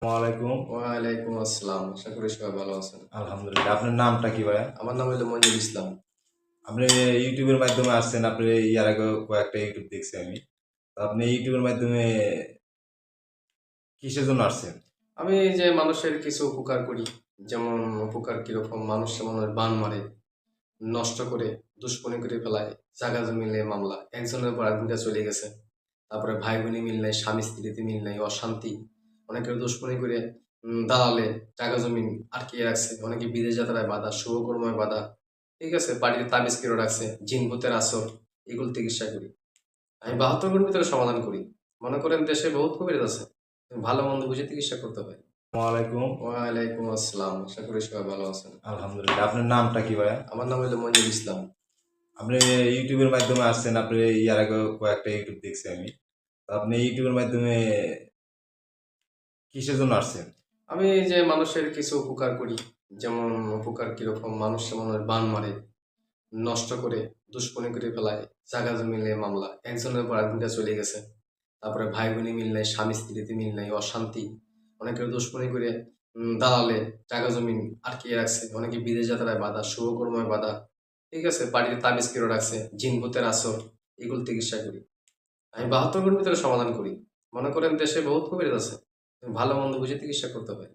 ওয়ালাইকুম। ওয়ালাইকুম আসসালাম। আশা করি সবাই ভালো আছেন। আলহামদুলিল্লাহ। আপনার নামটা কি ভাইয়া? আমার নাম হলো মঞ্জুর ইসলাম। আপনি ইউটিউবের মাধ্যমে আসছেন। আপনি ইয়ার আগে কয়েকটা ইউটিউব দেখছি আমি। তো আপনি ইউটিউবের মাধ্যমে কিসের জন্য আসছেন? আমি এই যে মানুষের কিছু উপকার করি। যেমন উপকার কিরকম, মানুষ মানুষের বান মারে, নষ্ট করে, দুশ্মনী করে ফেলায়, জাগা জমি নিয়ে মামলা, একজনের পর আরেকজনটা চলে গেছে। তারপরে ভাই বোনে মিল নাই, স্বামী স্ত্রীতে মিল নাই, অশান্তি, অনেকের দুশ্মনী করে দালালে জাগা জমি আটকিয়ে রাখছে, অনেকে বিদেশ যাত্রায় বাধা, শুভকর্ময় বাধা, ঠিক আছে, বাড়িতে তাবিজ কেড়ে রাখছে, জিন ভূতের আসর, এগুলো চিকিৎসা করি। আমি ৭২ ঘন্টার ভিতরে সমাধান করি। মনে করেন দেশে বহুত কবিরাজ আছে, ভালো মন্দ বুঝে চিকিৎসা করতে হয়। ওয়ালাইকুম। ওয়ালাইকুম আসসালাম। আশা করি সবাই ভালো আছেন। আলহামদুলিল্লাহ। আপনার নামটা কি ভাইয়া? আমার নাম হলো মঞ্জুর ইসলাম। আপনি ইউটিউবের মাধ্যমে আসছেন। আপনি ইয়ার আগে কয়েকটা ইউটিউব দেখছি আমি। তো আপনি ইউটিউবের মাধ্যমে কিসের জন্য আসছেন? আমি এই যে মানুষের কিছু উপকার করি। যেমন উপকার কিরকম, মানুষ মানুষের বান মারে, নষ্ট করে, দুশ্মনী করে ফেলায়, জাগা জমি নিয়ে মামলা, একজনের পর আরেকজনটা চলে গেছে। তারপরে ভাই বোনে মিল নাই, স্বামী স্ত্রীতে মিল নাই, অশান্তি, অনেকের দুশ্মনী করে দালালে জাগা জমি আটকিয়ে রাখছে, অনেকে বিদেশ যাত্রায় বাধা, শুভকর্ময় বাধা, ঠিক আছে, বাড়িতে তাবিজ কেড়ে রাখছে, জিন ভূতের আসর, এগুলো চিকিৎসা করি। আমি ৭২ ঘন্টার ভিতরে সমাধান করি। মনে করেন দেশে বহুত কবিরাজ আছে, ভালো মন্দ বুঝে চিকিৎসা করতে হয়।